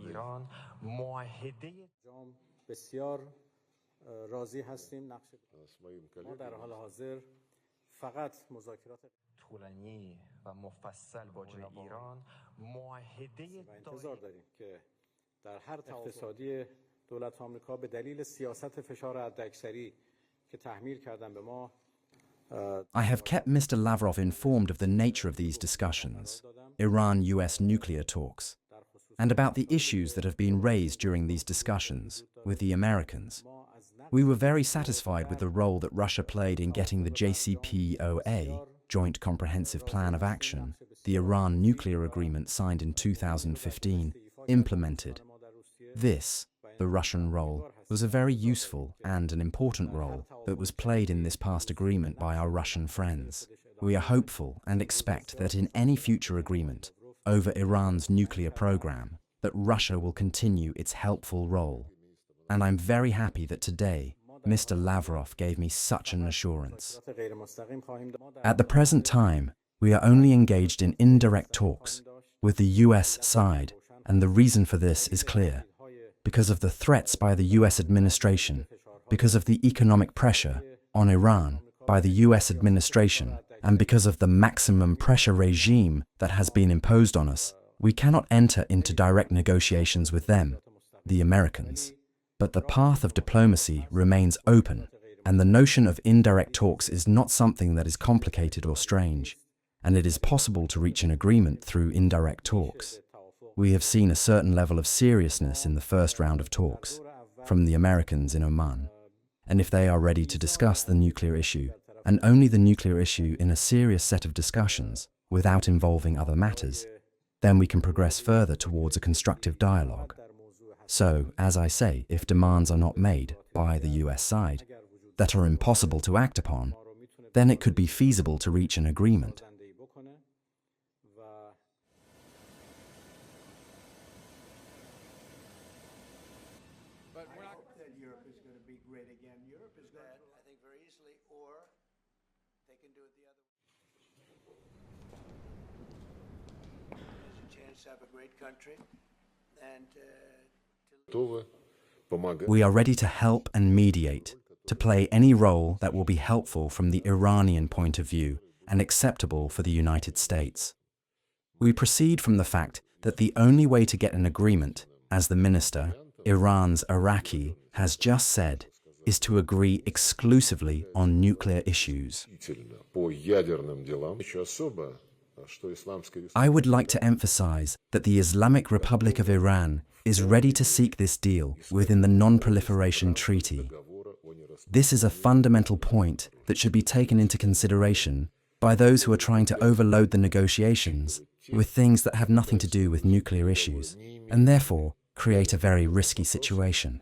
ایران معاهده بسیار راضی هستیم ما در حال حاضر فقط مذاکرات طولانی و مفصل با جناب ایران معاهده انتظار داریم که در هر اقتصادی دولت آمریکا به دلیل سیاست فشار حداکثری که تحمیل کردن به ما I have kept Mr. Lavrov informed of the nature of these discussions, Iran-US nuclear talks, and about the issues that have been raised during these discussions with the Americans. We were very satisfied with the role that Russia played in getting the JCPOA, Joint Comprehensive Plan of Action, the Iran nuclear agreement signed in 2015, implemented. This, the Russian role, was a very useful and an important role that was played in this past agreement by our Russian friends. We are hopeful and expect that in any future agreement over Iran's nuclear program, that Russia will continue its helpful role. And I'm very happy that today, Mr. Lavrov gave me such an assurance. At the present time, we are only engaged in indirect talks with the US side, and the reason for this is clear. Because of the threats by the US administration, because of the economic pressure on Iran by the US administration, and because of the maximum pressure regime that has been imposed on us, we cannot enter into direct negotiations with them, the Americans. But the path of diplomacy remains open, and the notion of indirect talks is not something that is complicated or strange, and it is possible to reach an agreement through indirect talks. We have seen a certain level of seriousness in the first round of talks from the Americans in Oman. And if they are ready to discuss the nuclear issue, and only the nuclear issue in a serious set of discussions without involving other matters, then we can progress further towards a constructive dialogue. So, as I say, if demands are not made by the US side that are impossible to act upon, then it could be feasible to reach an agreement. Europe is going to be great again. Europe is going to, I think, very easily, or they can do it the other way. There's a chance to have a great country, and we are ready to help and mediate, to play any role that will be helpful from the Iranian point of view and acceptable for the United States. We proceed from the fact that the only way to get an agreement, as the minister, Iran's Araqchi, has just said, is to agree exclusively on nuclear issues. I would like to emphasize that the Islamic Republic of Iran is ready to seek this deal within the Non-Proliferation Treaty. This is a fundamental point that should be taken into consideration by those who are trying to overload the negotiations with things that have nothing to do with nuclear issues, and therefore create a very risky situation.